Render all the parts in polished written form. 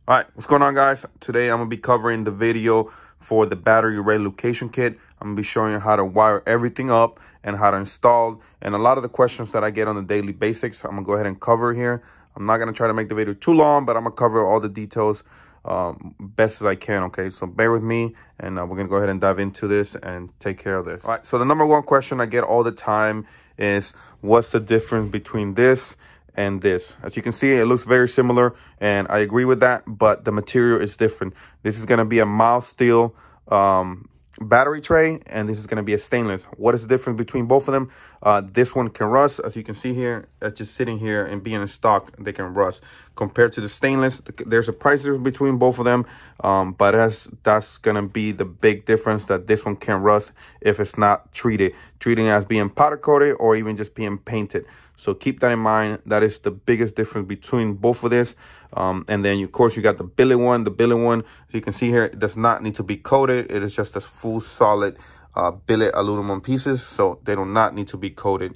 All right, what's going on, guys? Today I'm gonna be covering the video for the battery relocation kit. I'm gonna be showing you how to wire everything up and how to install, and a lot of the questions that I get on the daily basics I'm gonna go ahead and cover here. I'm not gonna try to make the video too long, but I'm gonna cover all the details best as I can. Okay, so bear with me, and we're gonna go ahead and dive into this and take care of this. All right, so the number one question I get all the time is, what's the difference between this and this? As you can see, it looks very similar, and I agree with that, but the material is different. This is going to be a mild steel battery tray, and this is going to be a stainless. What is the difference between both of them? This one can rust. As you can see here, it's just sitting here and being in stock, they can rust. Compared to the stainless, there's a price difference between both of them, but that's going to be the big difference, that this one can rust if it's not treating as being powder coated or even just being painted. So keep that in mind. That is the biggest difference between both of this. And then, of course, you got the billet one. The billet one, as you can see here, it does not need to be coated. It is just a full solid billet aluminum pieces. So they do not need to be coated.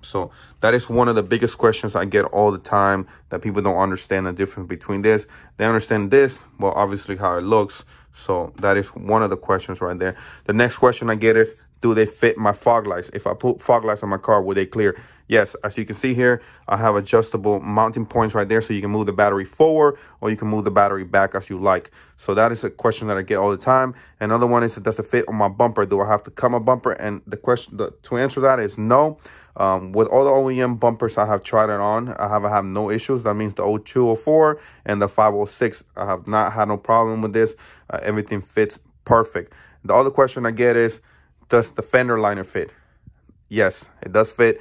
So that is one of the biggest questions I get all the time, that people don't understand the difference between this. They understand this, well, obviously how it looks. So that is one of the questions right there. The next question I get is, do they fit my fog lights? If I put fog lights on my car, will they clear? Yes, as you can see here, I have adjustable mounting points right there, so you can move the battery forward or you can move the battery back as you like. So that is a question that I get all the time. Another one is, does it fit on my bumper? Do I have to cut my bumper? And the question to answer that is no. With all the OEM bumpers I have tried it on, I have had no issues. That means the 0204 and the 506, I have not had no problem with this. Everything fits perfect. The other question I get is, does the fender liner fit? Yes, it does fit.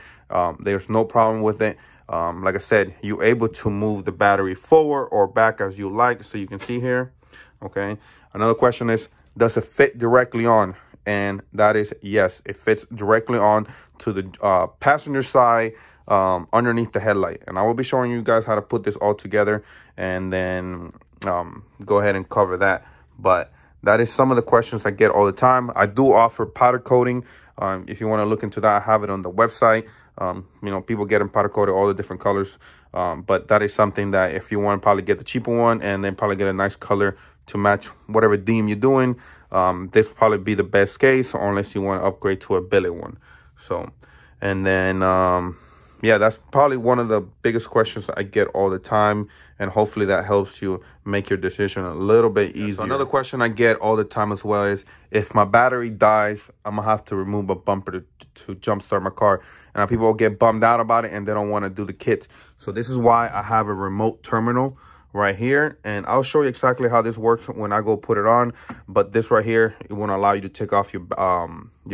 There's no problem with it. Like I said, you're able to move the battery forward or back as you like. So you can see here. Okay. Another question is, does it fit directly on? And that is yes, it fits directly on to the passenger side underneath the headlight. And I will be showing you guys how to put this all together, and then go ahead and cover that. But that is some of the questions I get all the time. I do offer powder coating. If you want to look into that, I have it on the website. You know, people get them powder coated, all the different colors. But that is something that if you want to probably get the cheaper one and then probably get a nice color to match whatever theme you're doing, this will probably be the best case, or unless you want to upgrade to a billet one. So, and then, yeah, that's probably one of the biggest questions I get all the time, and hopefully that helps you make your decision a little bit easier. So another question I get all the time as well is, if my battery dies, I'm gonna have to remove a bumper to jumpstart my car. And people will get bummed out about it and they don't want to do the kit. So this is why I have a remote terminal right here, and I'll show you exactly how this works when I go put it on. But this right here, it won't allow you to take off your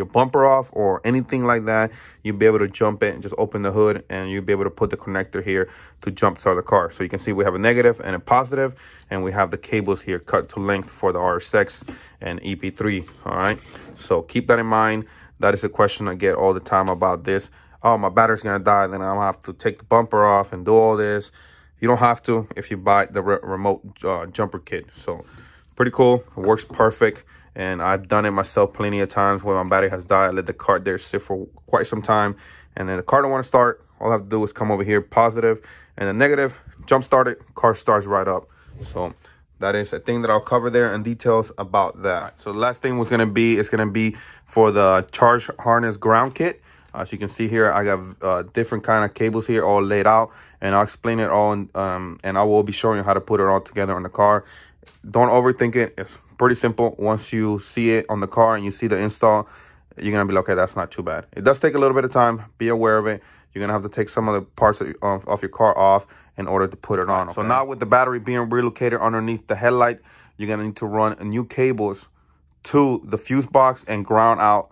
bumper off or anything like that. You'll be able to jump it and just open the hood, and you'll be able to put the connector here to jump start the car. So you can see we have a negative and a positive, and we have the cables here cut to length for the RSX and EP3. All right, so keep that in mind. That is a question I get all the time about this. Oh, my battery's gonna die, then I'm gonna have to take the bumper off and do all this. You don't have to if you buy the remote jumper kit. So pretty cool. It works perfect. And I've done it myself plenty of times where my battery has died. I let the cart there sit for quite some time, and then the car don't want to start. All I have to do is come over here, positive, and then negative, jump start it, car starts right up. So that is a thing that I'll cover there, and details about that. Right, so the last thing is going to be for the charge harness ground kit. As you can see here, I got different kind of cables here all laid out, and I'll explain it all, and I will be showing you how to put it all together on the car. Don't overthink it. It's pretty simple. Once you see it on the car and you see the install, you're going to be like, okay, that's not too bad. It does take a little bit of time. Be aware of it. You're going to have to take some of the parts of your car off in order to put it on. Okay? So now with the battery being relocated underneath the headlight, you're going to need to run new cables to the fuse box and ground out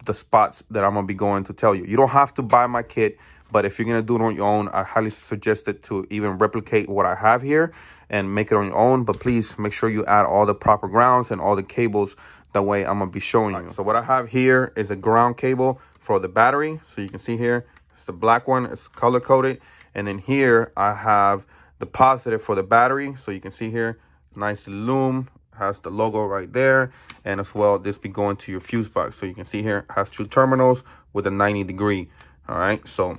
the spots that I'm going to be going to tell you. You don't have to buy my kit, but if you're going to do it on your own, I highly suggest it to even replicate what I have here and make it on your own. But please make sure you add all the proper grounds and all the cables. That way I'm going to be showing you. So what I have here is a ground cable for the battery. So you can see here, it's the black one. It's color coded. And then here I have the positive for the battery. So you can see here, nice lume. Has the logo right there, and as well this be going to your fuse box. So you can see here, has two terminals with a 90 degree. All right, so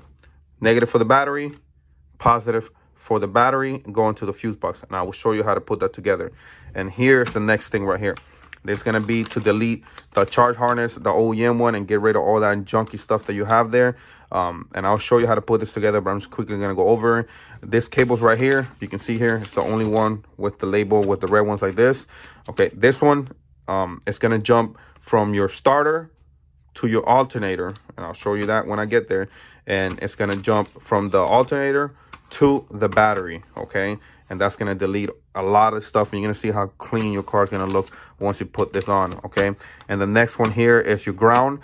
negative for the battery, positive for the battery going to the fuse box, and I will show you how to put that together. And here's the next thing right here. There's gonna be to delete the charge harness, the OEM one, and get rid of all that junky stuff that you have there. And I'll show you how to put this together, but I'm just quickly gonna go over this cable's right here. You can see here, it's the only one with the label with the red ones like this. Okay, this one, it's gonna jump from your starter to your alternator, and I'll show you that when I get there. And it's gonna jump from the alternator to the battery, okay? And that's gonna delete a lot of stuff, and you're gonna see how clean your car is gonna look once you put this on, okay? And the next one here is your ground.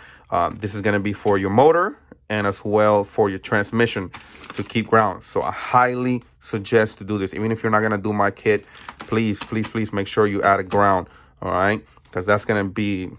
This is gonna be for your motor and as well for your transmission to keep ground. So I highly suggest to do this. Even if you're not gonna do my kit, please, please, please make sure you add a ground, all right? Because that's gonna be,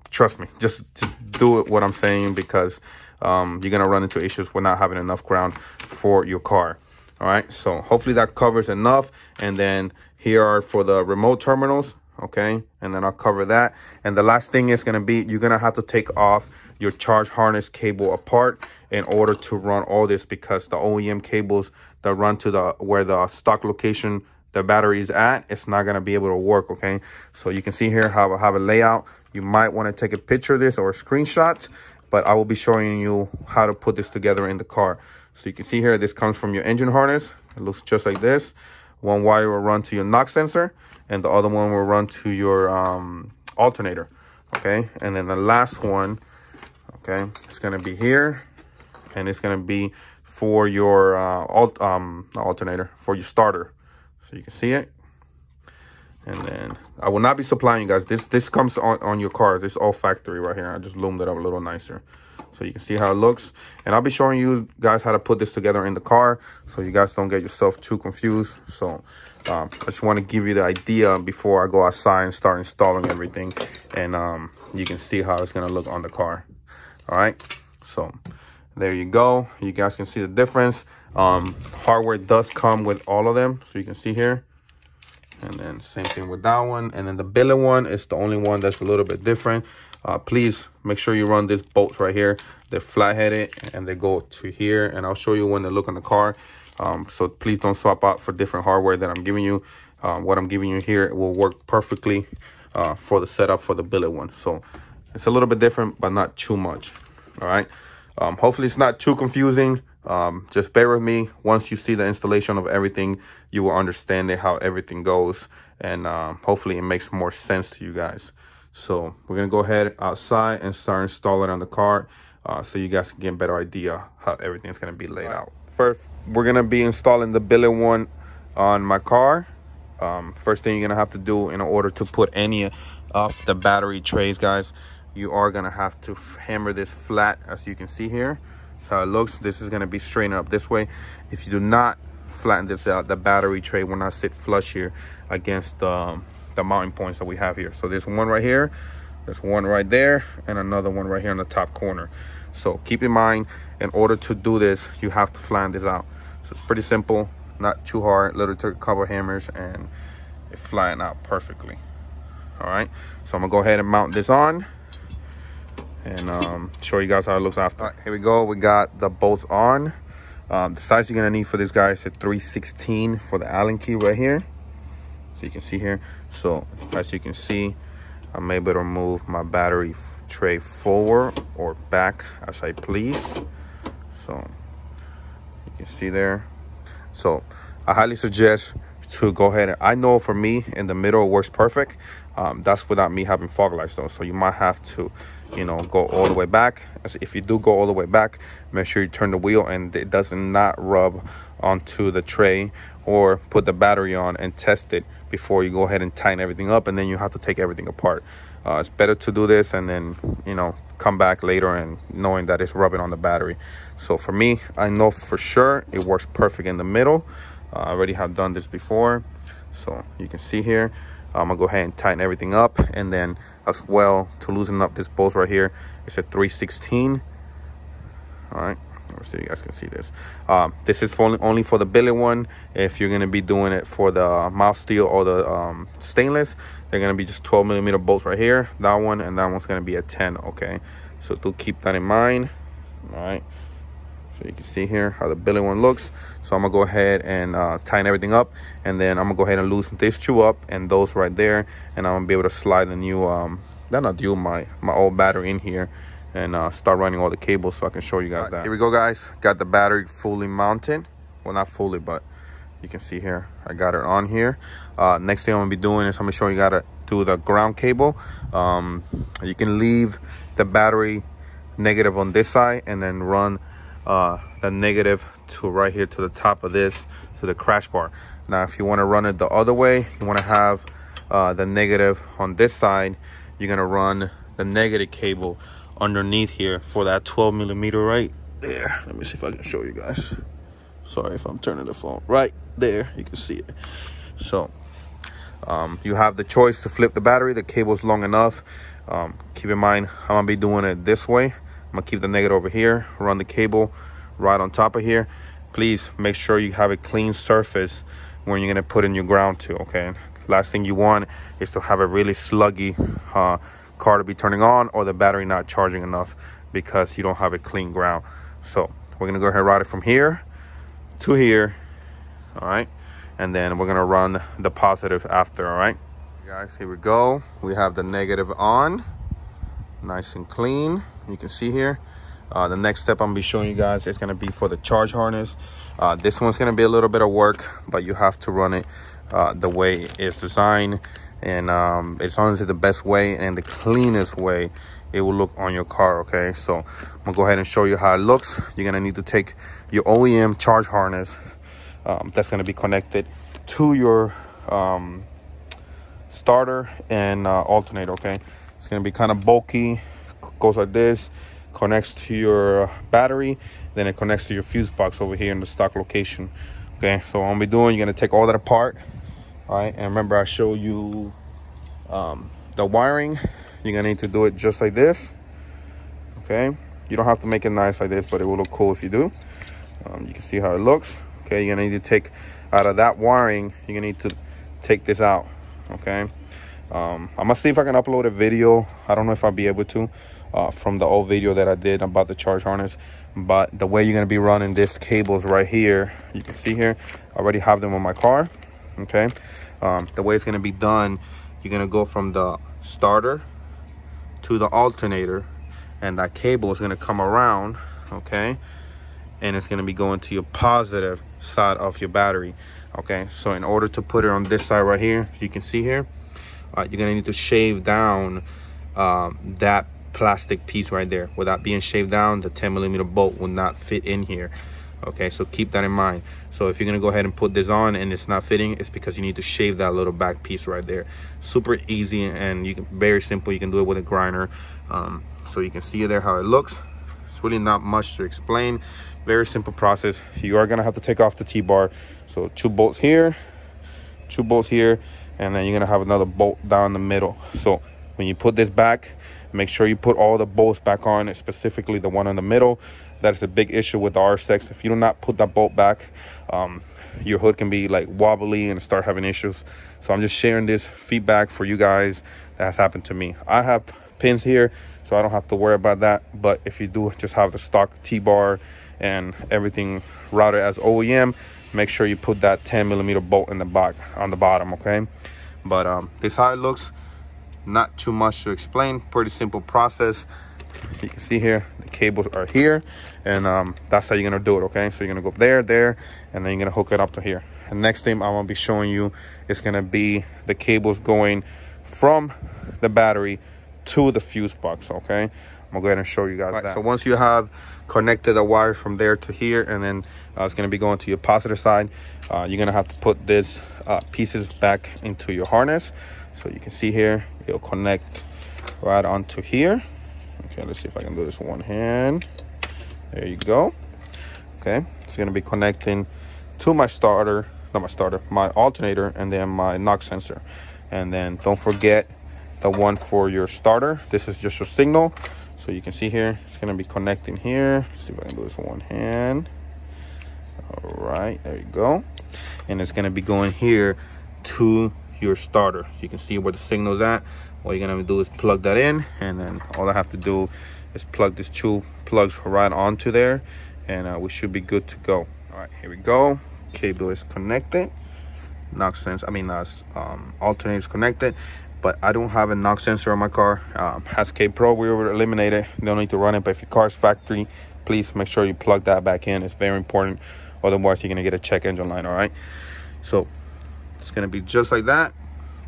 trust me, just do it what I'm saying, because you're gonna run into issues with not having enough ground for your car. All right, so hopefully that covers enough. And then here are for the remote terminals, okay? And then I'll cover that. And the last thing is gonna be, you're gonna have to take off your charge harness cable apart in order to run all this, because the OEM cables that run to the where the stock location the battery is at, it's not gonna be able to work, okay? So you can see here how I have a layout. You might wanna take a picture of this or a screenshot, but I will be showing you how to put this together in the car. So you can see here, this comes from your engine harness. It looks just like this. One wire will run to your knock sensor, and the other one will run to your alternator, okay? And then the last one, okay, it's gonna be here, and it's gonna be for your alternator, for your starter. So you can see it. And then I will not be supplying you guys. This comes on your car. This is all factory right here. I just loomed it up a little nicer, so you can see how it looks. And I'll be showing you guys how to put this together in the car, so you guys don't get yourself too confused. So I just want to give you the idea before I go outside and start installing everything. And you can see how it's going to look on the car. All right. So there you go. You guys can see the difference. Hardware does come with all of them. So you can see here. And then same thing with that one. And then the billet one is the only one that's a little bit different. Please make sure you run these bolts right here. They're flat-headed and they go to here. And I'll show you when they look on the car. So please don't swap out for different hardware that I'm giving you. What I'm giving you here will work perfectly for the setup for the billet one. So it's a little bit different, but not too much. All right. Hopefully it's not too confusing. Just bear with me. Once you see the installation of everything, you will understand how everything goes, and hopefully it makes more sense to you guys. So we're gonna go ahead outside and start installing on the car, so you guys can get a better idea how everything's gonna be laid out. First, we're gonna be installing the billet one on my car. First thing you're gonna have to do in order to put any of the battery trays, guys, you are gonna have to hammer this flat, as you can see here. How it looks. This is going to be straightened up this way. If you do not flatten this out, the battery tray will not sit flush here against the mounting points that we have here. So there's one right here, there's one right there, and another one right here in the top corner. So keep in mind, in order to do this, you have to flatten this out. So it's pretty simple, not too hard. Little couple hammers and it flatten out perfectly. All right, so I'm gonna go ahead and mount this on and show you guys how it looks after. All right, here we go. We got the bolts on. The size you're gonna need for this guy is a 3/16 for the Allen key right here. So you can see here. So as you can see, I'm able to move my battery tray forward or back as I please. So you can see there. So I highly suggest to go ahead and, I know for me in the middle it works perfect. That's without me having fog lights though, so you might have to, you know, go all the way back. If you do go all the way back, make sure you turn the wheel and it does not rub onto the tray, or put the battery on and test it before you go ahead and tighten everything up, and then you have to take everything apart. It's better to do this and then, you know, come back later and knowing that it's rubbing on the battery. So for me, I know for sure it works perfect in the middle. I already have done this before, so you can see here. I'm gonna go ahead and tighten everything up, and then as well to loosen up this bolt right here, it's a 3/16. All right, let's see if you guys can see this. This is only for the billet one. If you're gonna be doing it for the mild steel or the stainless, they're gonna be just 12mm bolts right here. That one and that one's gonna be a 10. Okay, so do keep that in mind. All right, So you can see here how the billet one looks. So I'm gonna go ahead and tighten everything up, and then I'm gonna go ahead and loosen these two up and those right there, and I'm gonna be able to slide the new my old battery in here and start running all the cables so I can show you guys that. Here we go, guys. Got the battery fully mounted. Well, not fully, but you can see here I got it on here. Next thing I'm gonna be doing is I'm gonna show you how to do the ground cable. You can leave the battery negative on this side and then run the negative to right here to the top of this, to the crash bar. Now if you want to run it the other way, you want to have the negative on this side, you're gonna run the negative cable underneath here for that 12mm right there. Let me see if I can show you guys. Sorry if I'm turning the phone. Right there, you can see it. So you have the choice to flip the battery. The cable's long enough. Keep in mind, I'm gonna be doing it this way. I'm gonna keep the negative over here, run the cable right on top of here. Please make sure you have a clean surface when you're gonna put in your ground too, okay? Last thing you want is to have a really sluggy car to be turning on, or the battery not charging enough because you don't have a clean ground. So we're gonna go ahead and route it from here to here, all right? And then we're gonna run the positive after, all right? Guys, here we go. We have the negative on, nice and clean. You can see here. The next step I'm gonna be showing you guys is gonna be for the charge harness. This one's gonna be a little bit of work, but you have to run it the way it's designed, and it's honestly the best way and the cleanest way it will look on your car, okay? So I'm gonna go ahead and show you how it looks. You're gonna need to take your OEM charge harness that's gonna be connected to your starter and alternator, okay? It's gonna be kind of bulky, goes like this, connects to your battery, then it connects to your fuse box over here in the stock location, okay? So what I'm gonna be doing, you're gonna take all that apart, all right? And remember, I showed you the wiring. You're gonna need to do it just like this, okay? You don't have to make it nice like this, but it will look cool if you do. You can see how it looks, okay? You're gonna need to take out of that wiring, you're gonna need to take this out, okay? I'm gonna see if I can upload a video. I don't know if I'll be able to from the old video that I did about the charge harness, but the way you're gonna be running this cables right here, you can see here, I already have them on my car, okay? The way it's gonna be done, you're gonna go from the starter to the alternator, and that cable is gonna come around, okay? And it's gonna be going to your positive side of your battery, okay? So in order to put it on this side right here, you can see here, you're gonna need to shave down that plastic piece right there. Without being shaved down, the 10mm bolt will not fit in here, okay? So keep that in mind. So if you're gonna go ahead and put this on and it's not fitting, it's because you need to shave that little back piece right there. Super easy, and you can, very simple. You can do it with a grinder. So you can see there how it looks. It's really not much to explain. Very simple process. You are gonna have to take off the T-bar. So 2 bolts here, 2 bolts here, and then you're gonna have another bolt down the middle. So when you put this back, make sure you put all the bolts back on, specifically the one in the middle. That is a big issue with the RS-X. If you do not put that bolt back, your hood can be like wobbly and start having issues. So I'm just sharing this feedback for you guys that has happened to me. I have pins here, so I don't have to worry about that. But if you do just have the stock T-bar and everything routed as OEM, make sure you put that 10mm bolt in the back on the bottom, okay? But this is how it looks. Not too much to explain. Pretty simple process. You can see here the cables are here, and that's how you're gonna do it, okay? So you're gonna go there, and then you're gonna hook it up to here. And next thing I'm gonna be showing you is gonna be the cables going from the battery to the fuse box, okay? I'm gonna go ahead and show you guys that. So once you have connected the wire from there to here, and then it's gonna be going to your positive side, you're gonna have to put this pieces back into your harness. So you can see here, it'll connect right onto here. Okay, let's see if I can do this with one hand. There you go. Okay, it's gonna be connecting to my starter, not my starter, my alternator, and then my knock sensor. And then don't forget the one for your starter. This is just your signal. So you can see here, it's gonna be connecting here. Let's see if I can do this with one hand. All right, there you go. And it's gonna be going here to your starter. You can see where the signal's at. All you're gonna do is plug that in, and then all I have to do is plug these 2 plugs right onto there, and we should be good to go. All right, here we go. Cable is connected. Knock sensor, alternator is connected, but I don't have a knock sensor on my car. Has K Pro, we were eliminated. You don't need to run it, but if your car's factory, please make sure you plug that back in. It's very important. Otherwise, you're gonna get a check engine light. All right, so it's gonna be just like that.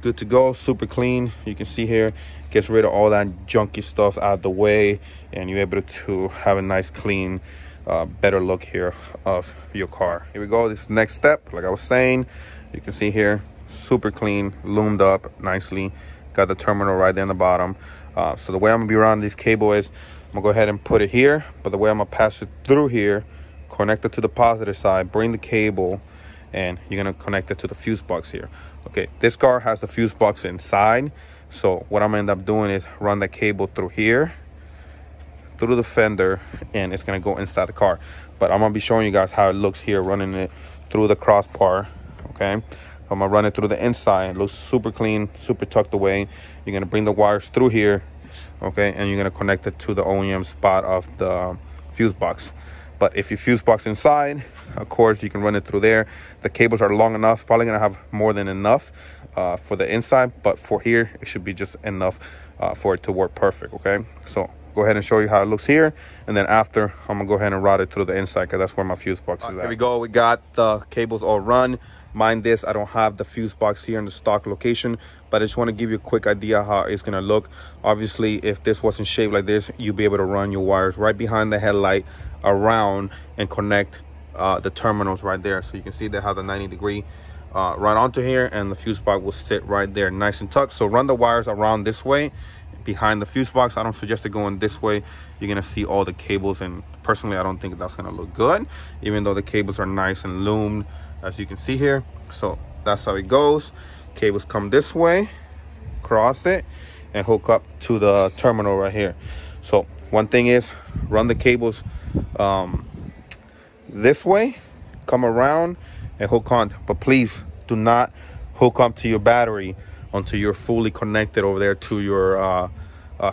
Good to go, super clean. You can see here, gets rid of all that junky stuff out of the way, and you're able to have a nice clean better look here of your car. Here we go. This next step, like I was saying, you can see here, super clean, loomed up nicely. Got the terminal right there in the bottom. So the way I'm gonna be running this cable is I'm gonna go ahead and put it here, but the way I'm gonna pass it through here, connect it to the positive side, bring the cable, and you're gonna connect it to the fuse box here. Okay, this car has the fuse box inside, so what I'm gonna end up doing is run the cable through here, through the fender, and it's gonna go inside the car. But I'm gonna be showing you guys how it looks here, running it through the crossbar. Okay, I'm gonna run it through the inside. It looks super clean, super tucked away. You're gonna bring the wires through here, okay, and you're gonna connect it to the OEM spot of the fuse box. But if your fuse box inside, of course you can run it through there. The cables are long enough, probably gonna have more than enough for the inside, but for here it should be just enough for it to work perfect. Okay, so go ahead and show you how it looks here, and then after I'm gonna go ahead and route it through the inside, because that's where my fuse box is at. Here we go, we got the cables all run. Mind this, I don't have the fuse box here in the stock location, but I just want to give you a quick idea how it's gonna look. Obviously, if this wasn't shaped like this, you'd be able to run your wires right behind the headlight around and connect the terminals right there. So you can see they have the 90-degree right onto here, and the fuse box will sit right there nice and tucked. So run the wires around this way behind the fuse box. I don't suggest it going this way. You're gonna see all the cables, and personally I don't think that's gonna look good, even though the cables are nice and loomed, as you can see here. So that's how it goes. Cables come this way, cross it, and hook up to the terminal right here. So one thing is, run the cables this way, come around and hook on, but please do not hook up to your battery until you're fully connected over there to your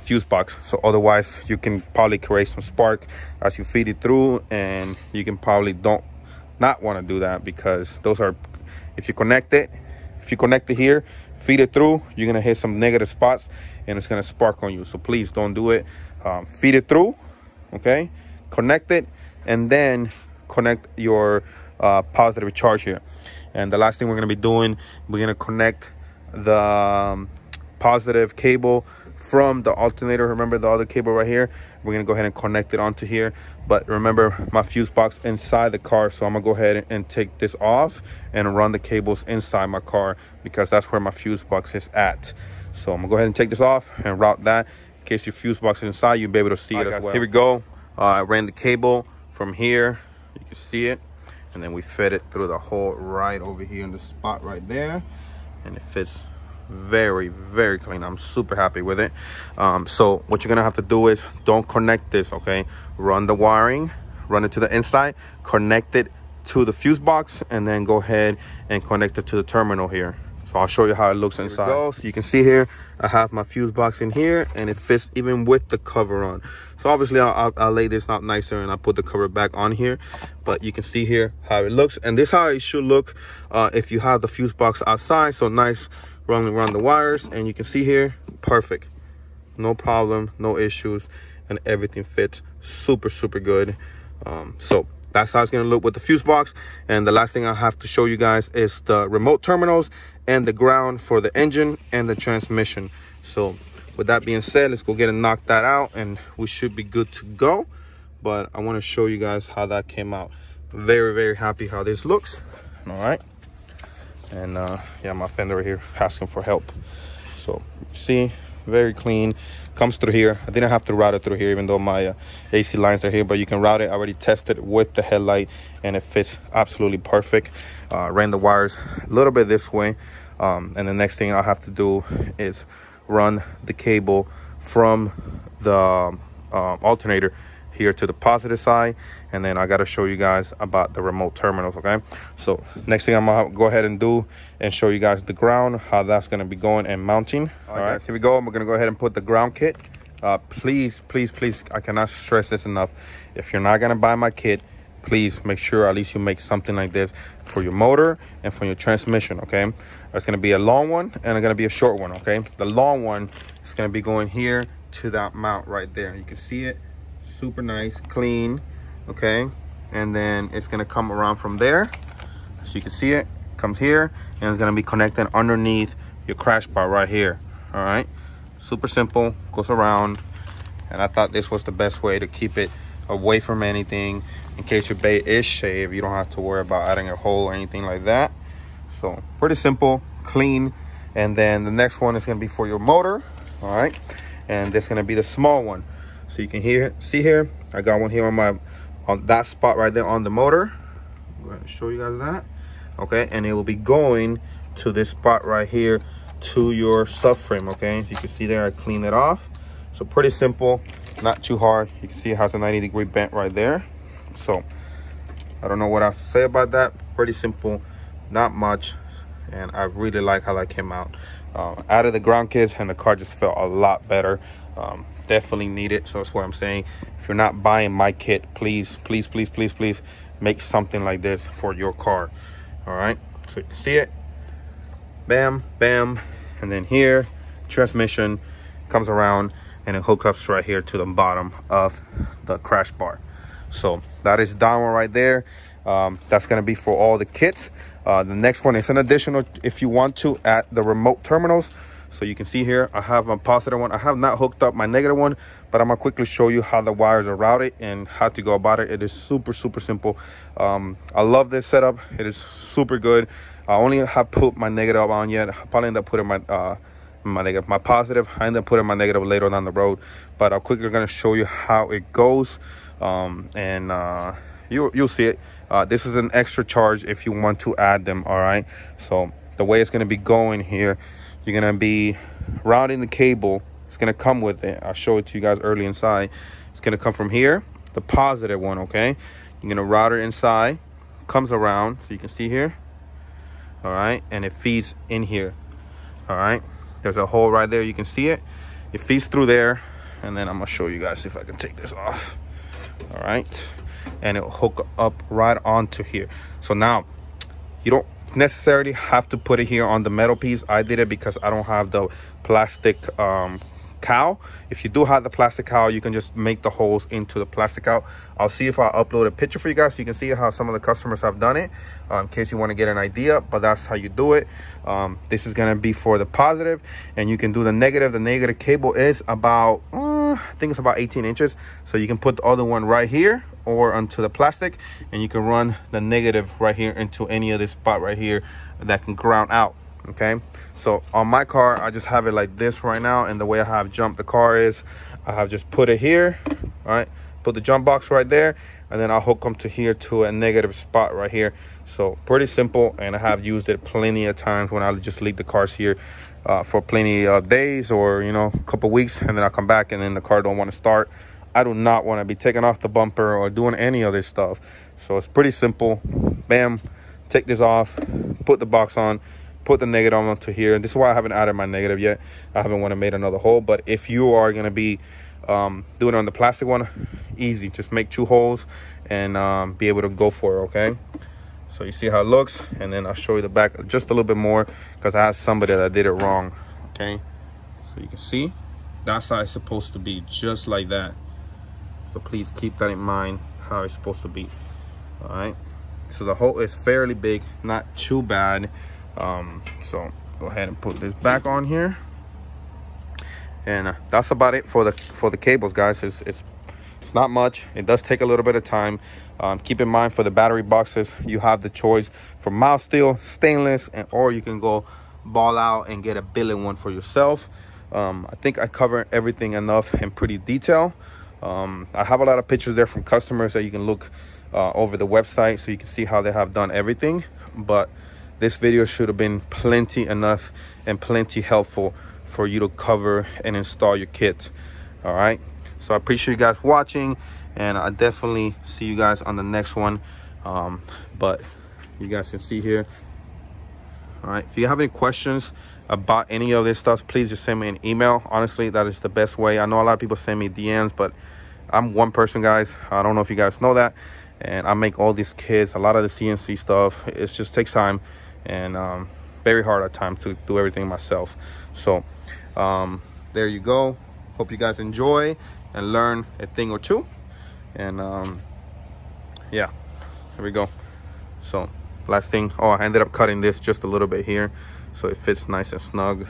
fuse box. So otherwise you can probably create some spark as you feed it through, and you can probably not want to do that, because those are, if you connect it here, feed it through, you're gonna hit some negative spots and it's gonna spark on you. So please don't do it. Feed it through, okay, connect it, and then connect your positive charge here. And the last thing we're gonna be doing, we're gonna connect the positive cable from the alternator. Remember the other cable right here? We're gonna go ahead and connect it onto here. But remember, my fuse box inside the car, so I'm gonna go ahead and take this off and run the cables inside my car, because that's where my fuse box is at. So I'm gonna go ahead and take this off and route that. In case your fuse box is inside, you'll be able to see it as well. Here we go. I ran the cable from here, you can see it, and then we fed it through the hole right over here in the spot right there, and it fits very, very clean. I'm super happy with it. So what you're gonna have to do is, don't connect this, okay? Run the wiring, run it to the inside, connect it to the fuse box, and then go ahead and connect it to the terminal here. So I'll show you how it looks inside. Here we go. So you can see here, I have my fuse box in here, and it fits even with the cover on. So obviously I'll lay this out nicer, and I'll put the cover back on here, but you can see here how it looks, and this is how it should look if you have the fuse box outside. So nice, running around the wires, and you can see here, perfect, no problem, no issues, and everything fits super, super good. So that's how it's gonna look with the fuse box. And the last thing I have to show you guys is the remote terminals and the ground for the engine and the transmission. So with that being said, let's go get and knock that out, and we should be good to go. But I want to show you guys how that came out. Very, very happy how this looks. All right. And yeah, my fender right here asking for help. So see, very clean, comes through here. I didn't have to route it through here, even though my AC lines are here, but you can route it. I already tested with the headlight, and it fits absolutely perfect. Ran the wires a little bit this way, and the next thing I'll have to do is run the cable from the alternator here to the positive side, and then I got to show you guys about the remote terminals. Okay, so next thing I'm gonna go ahead and do and show you guys the ground, how that's going to be going and mounting. All right, guys, here we go. We're gonna go ahead and put the ground kit. Please, I cannot stress this enough. If you're not gonna buy my kit, please make sure at least you make something like this for your motor and for your transmission, okay? There's gonna be a long one and gonna be a short one, okay? The long one is gonna be going here to that mount right there. You can see it, super nice, clean, okay? And then it's gonna come around from there. So you can see it, comes here, and it's gonna be connected underneath your crash bar right here, all right? Super simple, goes around. And I thought this was the best way to keep it away from anything. In case your bait is shaved, you don't have to worry about adding a hole or anything like that. So pretty simple, clean. And then the next one is gonna be for your motor, all right? And this is gonna be the small one. So you can see here, I got one here on that spot right there on the motor. I'm going to show you guys that. Okay, and it will be going to this spot right here to your subframe, okay? So you can see there, I cleaned it off. So pretty simple, not too hard. You can see it has a 90-degree bent right there. So I don't know what else to say about that. Pretty simple, not much. And I really like how that came out. Out of the ground kits, and the car just felt a lot better. Definitely need it. So that's what I'm saying. If you're not buying my kit, please, please, please, please, please make something like this for your car. All right, so you can see it, bam, bam, and then here transmission comes around and it hooks up right here to the bottom of the crash bar. So that is that one right there. That's going to be for all the kits. The next one is an additional if you want to at the remote terminals. So you can see here I have a positive one. I have not hooked up my negative one, but I'm gonna quickly show you how the wires are routed and how to go about it. It is super simple. I love this setup. It is super good. I only have put my negative on yet. I probably end up putting my positive. I end up putting my negative later down the road, but I'm quickly gonna show you how it goes. You'll see it. This is an extra charge if you want to add them, all right? So the way it's gonna be going here, you're gonna be routing the cable. It's gonna come with it. I'll show it to you guys early inside. It's gonna come from here, the positive one, okay? You're gonna route it inside, comes around, so you can see here, all right? And it feeds in here, all right? There's a hole right there, you can see it. It feeds through there, and then I'm gonna show you guys if I can take this off, all right? And it'll hook up right onto here. So now, you don't necessarily have to put it here on the metal piece. I did it because I don't have the plastic cowl. If you do have the plastic cowl, you can just make the holes into the plastic cowl. I'll see if I upload a picture for you guys so you can see how some of the customers have done it, in case you want to get an idea, but that's how you do it. This is going to be for the positive, and you can do the negative. The negative cable is about I think it's about 18 inches, so you can put the other one right here or onto the plastic, and you can run the negative right here into any of this spot right here that can ground out. Okay, so on my car I just have it like this right now, and the way I have jumped the car is I have just put it here, all right, put the jump box right there, and then I'll hook them to here to a negative spot right here. So pretty simple, and I have used it plenty of times when I just leave the cars here for plenty of days, or you know, a couple weeks, and then I'll come back and then the car don't want to start. I do not want to be taking off the bumper or doing any of this stuff. So it's pretty simple. Bam, take this off, put the box on, put the negative onto here. This is why I haven't added my negative yet. I haven't want to make another hole, but if you are going to be doing it on the plastic one, easy, just make 2 holes and be able to go for it. Okay, so you see how it looks, and then I'll show you the back just a little bit more because I had somebody that did it wrong. Okay, so you can see that side is supposed to be just like that. So please keep that in mind, how it's supposed to be. All right, so the hole is fairly big, not too bad. So go ahead and put this back on here, and that's about it for the cables, guys. It's not much. It does take a little bit of time. Keep in mind, for the battery boxes, you have the choice for mild steel, stainless, or you can go ball out and get a billet one for yourself. I think I covered everything enough in pretty detail. I have a lot of pictures there from customers that you can look over the website, so you can see how they have done everything. But this video should have been plenty enough and plenty helpful for you to cover and install your kit. All right, so I appreciate you guys watching, and I definitely see you guys on the next one. But you guys can see here. All right, if you have any questions about any of this stuff, please just send me an email. Honestly, that is the best way. I know a lot of people send me DMs, but I'm one person, guys. I don't know if you guys know that, and I make all these kits. A lot of the CNC stuff, it just takes time, and very hard at times to do everything myself. So there you go. Hope you guys enjoy and learn a thing or two. And yeah, here we go. So last thing, oh, I ended up cutting this just a little bit here so it fits nice and snug.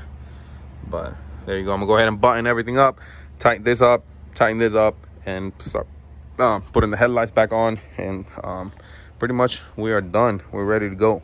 But there you go. I'm gonna go ahead and button everything up, tighten this up, and start putting the headlights back on. And pretty much we are done. We're ready to go.